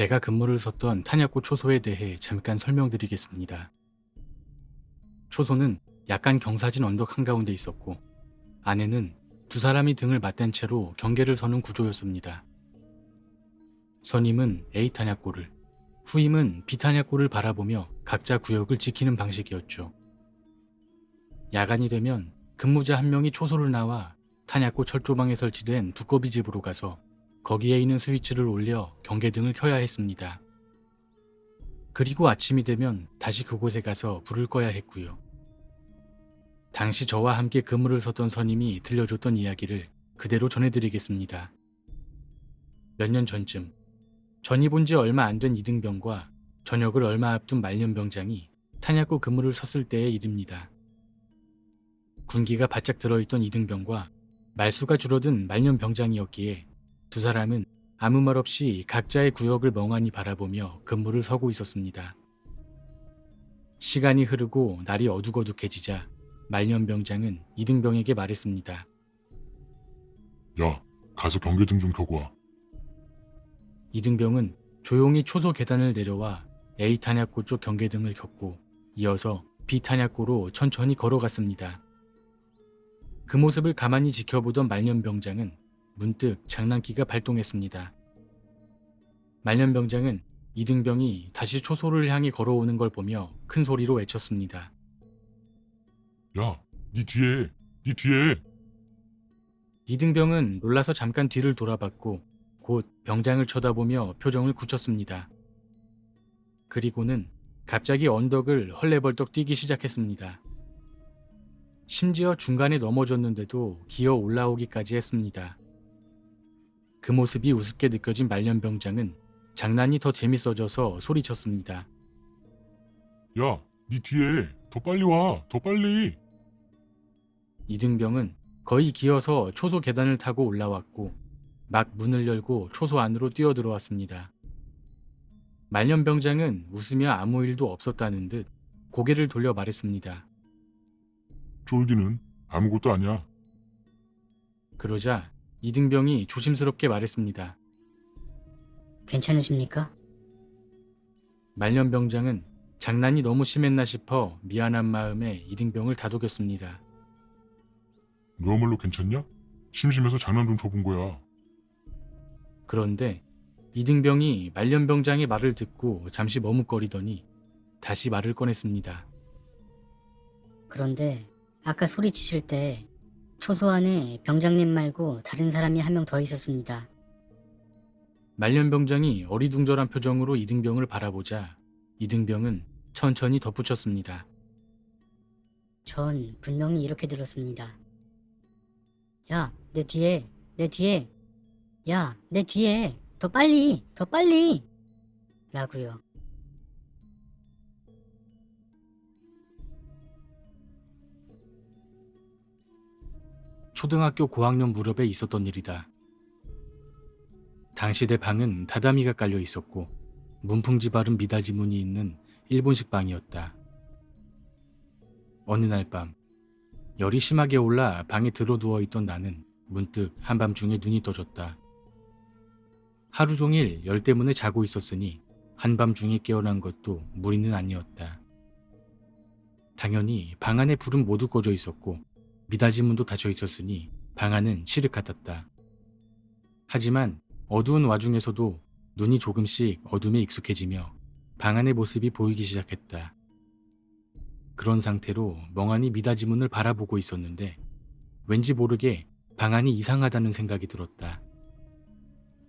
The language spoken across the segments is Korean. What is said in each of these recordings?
제가 근무를 썼던 탄약고 초소에 대해 잠깐 설명드리겠습니다. 초소는 약간 경사진 언덕 한가운데 있었고 안에는 두 사람이 등을 맞댄 채로 경계를 서는 구조였습니다. 선임은 A 탄약고를, 후임은 B 탄약고를 바라보며 각자 구역을 지키는 방식이었죠. 야간이 되면 근무자 한 명이 초소를 나와 탄약고 철조망에 설치된 두꺼비 집으로 가서 거기에 있는 스위치를 올려 경계등을 켜야 했습니다. 그리고 아침이 되면 다시 그곳에 가서 불을 꺼야 했고요. 당시 저와 함께 근무를 섰던 선임이 들려줬던 이야기를 그대로 전해드리겠습니다. 몇 년 전쯤 전입 온 지 얼마 안 된 이등병과 전역을 얼마 앞둔 말년병장이 탄약고 근무를 섰을 때의 일입니다. 군기가 바짝 들어있던 이등병과 말수가 줄어든 말년병장이었기에 두 사람은 아무 말 없이 각자의 구역을 멍하니 바라보며 근무를 서고 있었습니다. 시간이 흐르고 날이 어둑어둑해지자 말년병장은 이등병에게 말했습니다. 야, 가서 경계등 좀 켜고 와. 이등병은 조용히 초소 계단을 내려와 A 탄약고 쪽 경계등을 켰고 이어서 B 탄약고로 천천히 걸어갔습니다. 그 모습을 가만히 지켜보던 말년병장은 문득 장난기가 발동했습니다. 말년병장은 이등병이 다시 초소를 향해 걸어오는 걸 보며 큰 소리로 외쳤습니다. 야, 네 뒤에. 이등병은 놀라서 잠깐 뒤를 돌아봤고 곧 병장을 쳐다보며 표정을 굳혔습니다. 그리고는 갑자기 언덕을 헐레벌떡 뛰기 시작했습니다. 심지어 중간에 넘어졌는데도 기어 올라오기까지 했습니다. 그 모습이 우습게 느껴진 말년병장은 장난이 더 재밌어져서 소리쳤습니다. 야, 네 뒤에. 더 빨리 와, 더 빨리. 이등병은 거의 기어서 초소 계단을 타고 올라왔고 막 문을 열고 초소 안으로 뛰어들어왔습니다. 말년병장은 웃으며 아무 일도 없었다는 듯 고개를 돌려 말했습니다. 쫄기는 아무것도 아니야. 그러자 이등병이 조심스럽게 말했습니다. 괜찮으십니까? 말년병장은 장난이 너무 심했나 싶어 미안한 마음에 이등병을 다독였습니다. 너야말로 괜찮냐? 심심해서 장난 좀 쳐본 거야. 그런데 이등병이 말년병장의 말을 듣고 잠시 머뭇거리더니 다시 말을 꺼냈습니다. 그런데 아까 소리치실 때 초소 안에 병장님 말고 다른 사람이 한 명 더 있었습니다. 말년병장이 어리둥절한 표정으로 이등병을 바라보자 이등병은 천천히 덧붙였습니다. 전 분명히 이렇게 들었습니다. 야, 내 뒤에. 야, 내 뒤에. 더 빨리. 라고요. 초등학교 고학년 무렵에 있었던 일이다. 당시 내 방은 다다미가 깔려 있었고 문풍지 바른 미닫이 문이 있는 일본식 방이었다. 어느 날 밤 열이 심하게 올라 방에 들어 누워있던 나는 문득 한밤중에 눈이 떠졌다. 하루 종일 열 때문에 자고 있었으니 한밤중에 깨어난 것도 무리는 아니었다. 당연히 방 안에 불은 모두 꺼져 있었고 미닫이 문도 닫혀 있었으니 방 안은 칠흑 같았다. 하지만 어두운 와중에서도 눈이 조금씩 어둠에 익숙해지며 방 안의 모습이 보이기 시작했다. 그런 상태로 멍하니 미닫이 문을 바라보고 있었는데 왠지 모르게 방 안이 이상하다는 생각이 들었다.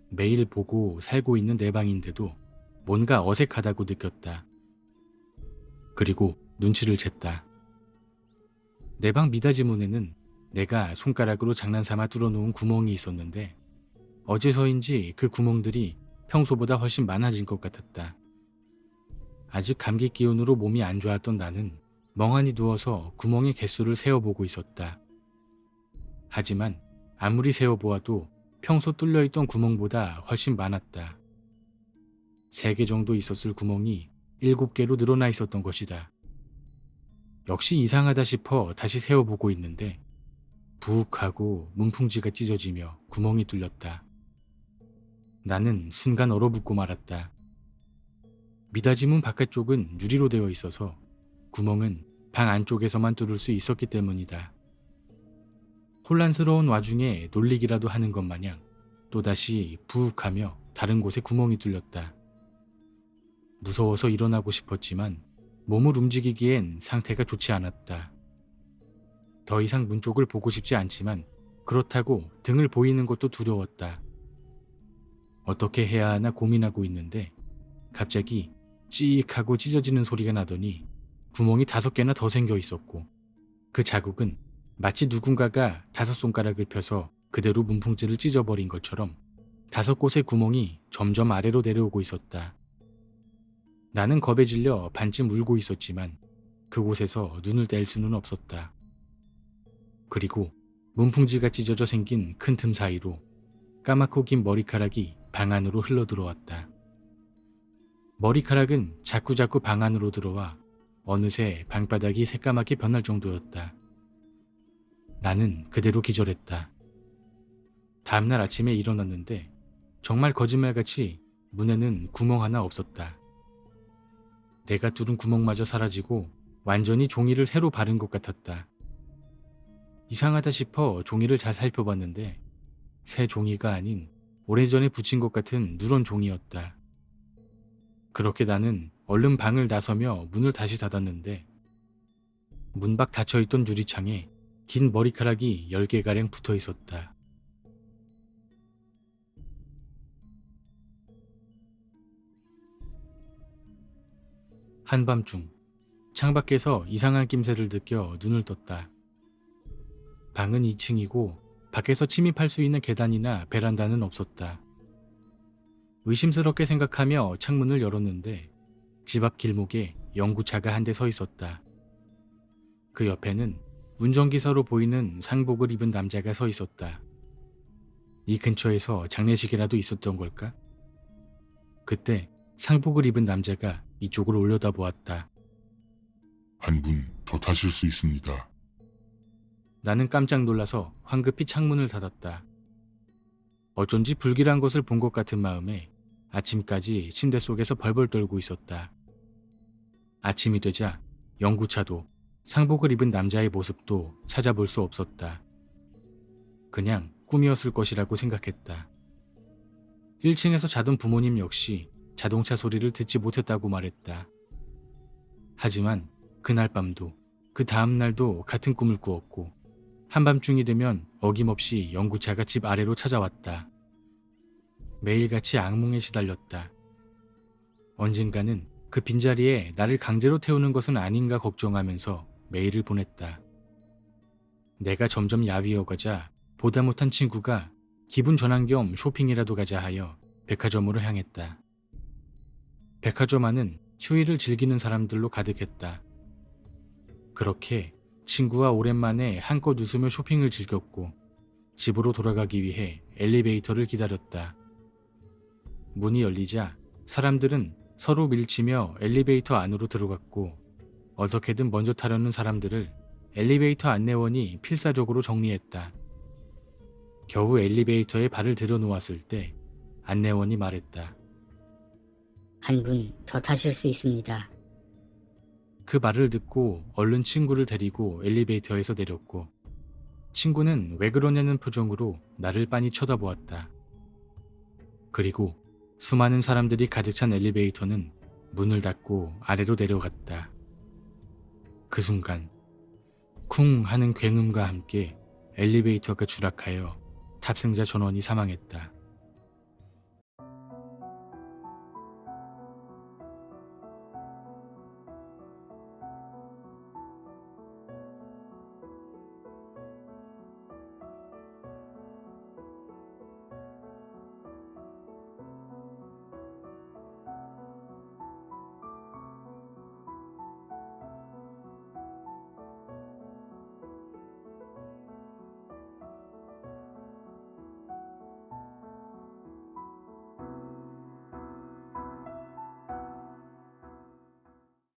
매일 보고 살고 있는 내 방인데도 뭔가 어색하다고 느꼈다. 그리고 눈치를 챘다. 내 방 미닫이 문에는 내가 손가락으로 장난삼아 뚫어놓은 구멍이 있었는데 어째서인지 그 구멍들이 평소보다 훨씬 많아진 것 같았다. 아직 감기 기운으로 몸이 안 좋았던 나는 멍하니 누워서 구멍의 개수를 세어보고 있었다. 하지만 아무리 세어보아도 평소 뚫려있던 구멍보다 훨씬 많았다. 3개 정도 있었을 구멍이 7개로 늘어나 있었던 것이다. 역시 이상하다 싶어 다시 세어보고 있는데 부욱 하고 문풍지가 찢어지며 구멍이 뚫렸다. 나는 순간 얼어붙고 말았다. 미닫이 문 바깥쪽은 유리로 되어 있어서 구멍은 방 안쪽에서만 뚫을 수 있었기 때문이다. 혼란스러운 와중에 놀리기라도 하는 것 마냥 또다시 부욱하며 다른 곳에 구멍이 뚫렸다. 무서워서 일어나고 싶었지만 몸을 움직이기엔 상태가 좋지 않았다. 더 이상 문 쪽을 보고 싶지 않지만 그렇다고 등을 보이는 것도 두려웠다. 어떻게 해야 하나 고민하고 있는데 갑자기 찌익하고 찢어지는 소리가 나더니 구멍이 5개나 더 생겨 있었고 그 자국은 마치 누군가가 5손가락을 펴서 그대로 문풍지를 찢어버린 것처럼 5곳의 구멍이 점점 아래로 내려오고 있었다. 나는 겁에 질려 반쯤 울고 있었지만 그곳에서 눈을 뗄 수는 없었다. 그리고 문풍지가 찢어져 생긴 큰 틈 사이로 까맣고 긴 머리카락이 방 안으로 흘러들어왔다. 머리카락은 자꾸자꾸 방 안으로 들어와 어느새 방바닥이 새까맣게 변할 정도였다. 나는 그대로 기절했다. 다음날 아침에 일어났는데 정말 거짓말같이 문에는 구멍 하나 없었다. 내가 뚫은 구멍마저 사라지고 완전히 종이를 새로 바른 것 같았다. 이상하다 싶어 종이를 잘 살펴봤는데 새 종이가 아닌 오래전에 붙인 것 같은 누런 종이였다. 그렇게 나는 얼른 방을 나서며 문을 다시 닫았는데 문 밖 닫혀있던 유리창에 긴 머리카락이 10개가량 붙어 있었다. 한밤중 창밖에서 이상한 낌새를 느껴 눈을 떴다. 방은 2층이고 밖에서 침입할 수 있는 계단이나 베란다는 없었다. 의심스럽게 생각하며 창문을 열었는데 집 앞 길목에 영구차가 한 대 서 있었다. 그 옆에는 운전기사로 보이는 상복을 입은 남자가 서 있었다. 이 근처에서 장례식이라도 있었던 걸까? 그때 상복을 입은 남자가 이쪽으로 올려다보았다. 한 분 더 타실 수 있습니다. 나는 깜짝 놀라서 황급히 창문을 닫았다. 어쩐지 불길한 것을 본 것 같은 마음에 아침까지 침대 속에서 벌벌 떨고 있었다. 아침이 되자 영구차도 상복을 입은 남자의 모습도 찾아볼 수 없었다. 그냥 꿈이었을 것이라고 생각했다. 1층에서 자던 부모님 역시 자동차 소리를 듣지 못했다고 말했다. 하지만 그날 밤도 그 다음 날도 같은 꿈을 꾸었고 한밤중이 되면 어김없이 영구차가 집 아래로 찾아왔다. 매일같이 악몽에 시달렸다. 언젠가는 그 빈자리에 나를 강제로 태우는 것은 아닌가 걱정하면서 매일을 보냈다. 내가 점점 야위어가자 보다 못한 친구가 기분 전환 겸 쇼핑이라도 가자 하여 백화점으로 향했다. 백화점 안은 휴일을 즐기는 사람들로 가득했다. 그렇게 친구와 오랜만에 한껏 웃으며 쇼핑을 즐겼고 집으로 돌아가기 위해 엘리베이터를 기다렸다. 문이 열리자 사람들은 서로 밀치며 엘리베이터 안으로 들어갔고 어떻게든 먼저 타려는 사람들을 엘리베이터 안내원이 필사적으로 정리했다. 겨우 엘리베이터에 발을 들여놓았을 때 안내원이 말했다. 한 분 더 타실 수 있습니다. 그 말을 듣고 얼른 친구를 데리고 엘리베이터에서 내렸고 친구는 왜 그러냐는 표정으로 나를 빤히 쳐다보았다. 그리고 수많은 사람들이 가득 찬 엘리베이터는 문을 닫고 아래로 내려갔다. 그 순간 쿵 하는 굉음과 함께 엘리베이터가 추락하여 탑승자 전원이 사망했다.